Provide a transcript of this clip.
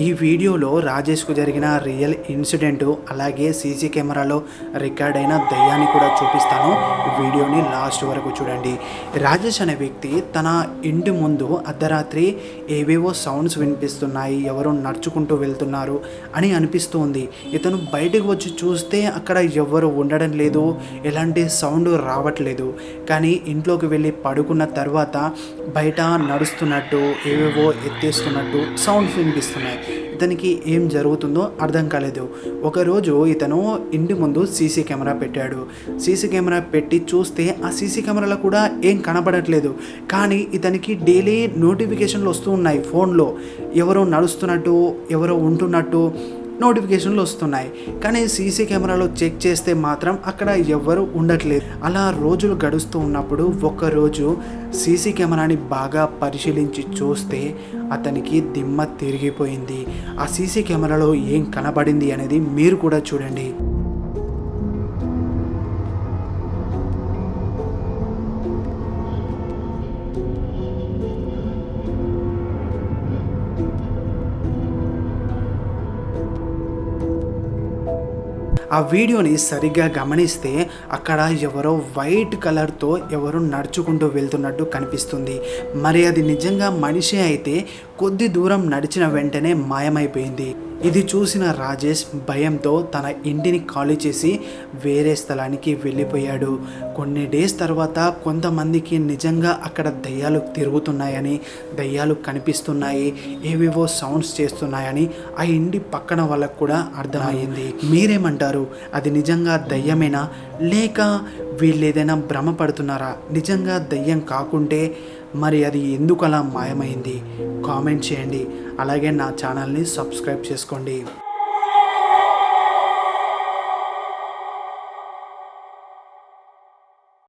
ఈ వీడియోలో రాజేష్కు జరిగిన రియల్ ఇన్సిడెంట్ అలాగే సీసీ కెమెరాలో రికార్డ్ అయిన దయ్యాన్ని కూడా చూపిస్తాను. వీడియోని లాస్ట్ వరకు చూడండి. రాజేష్ అనే వ్యక్తి తన ఇంటి ముందు అర్ధరాత్రి ఏవేవో సౌండ్స్ వినిపిస్తున్నాయి, ఎవరో నడుచుకుంటూ వెళ్తున్నారు అని అనిపిస్తుంది. ఇతను బయటకు వచ్చి చూస్తే అక్కడ ఎవరు ఉండడం లేదు, ఎలాంటి సౌండ్ రావట్లేదు. కానీ ఇంట్లోకి వెళ్ళి పడుకున్న తర్వాత బయట నడుస్తున్నట్టు ఏవేవో ఎత్తేస్తున్నట్టు సౌండ్స్ వినిపిస్తున్నాయి. ఇతనికి ఏం జరుగుతుందో అర్థం కాలేదు. ఒకరోజు ఇతను ఇంటి ముందు సీసీ కెమెరా పెట్టాడు. సీసీ కెమెరా పెట్టి చూస్తే ఆ సీసీ కెమెరాలో కూడా ఏం కనబడట్లేదు. కానీ ఇతనికి డైలీ నోటిఫికేషన్లు వస్తూ ఉన్నాయి. ఫోన్లో ఎవరో నడుస్తున్నట్టు, ఎవరో ఉంటున్నట్టు నోటిఫికేషన్లు వస్తున్నాయి. కానీ సీసీ కెమెరాలో చెక్ చేస్తే మాత్రం అక్కడ ఎవ్వరు ఉండట్లేదు. అలా రోజులు గడుస్తూ ఉన్నప్పుడు ఒక్కరోజు సీసీ కెమెరాని బాగా పరిశీలించి చూస్తే అతనికి దిమ్మ తిరిగిపోయింది. ఆ సీసీ కెమెరాలో ఏం కనబడింది అనేది మీరు కూడా చూడండి. ఆ వీడియోని సరిగ్గా గమనిస్తే అక్కడ ఎవరో వైట్ కలర్తో ఎవరో నడుచుకుంటూ వెళ్తున్నట్టు కనిపిస్తుంది. మరి అది నిజంగా మనిషి అయితే కొద్ది దూరం నడిచిన వెంటనే మాయమైపోయింది. ఇది చూసిన రాజేష్ భయంతో తన ఇంటిని ఖాళీ చేసి వేరే స్థలానికి వెళ్ళిపోయాడు. కొన్ని డేస్ తర్వాత కొంతమందికి నిజంగా అక్కడ దయ్యాలు తిరుగుతున్నాయని, దయ్యాలు కనిపిస్తున్నాయి, ఏవేవో సౌండ్స్ చేస్తున్నాయని ఆ ఇంటి పక్కన వాళ్ళకు కూడా అర్థమయ్యింది. మీరేమంటారు? అది నిజంగా దయ్యమేనా, లేక వీళ్ళు ఏదైనా భ్రమపడుతున్నారా? నిజంగా దయ్యం కాకుంటే మరి అది ఎందుకు అలా మాయమైంది? కామెంట్ చేయండి. అలాగే నా ఛానల్ని సబ్స్క్రైబ్ చేసుకోండి.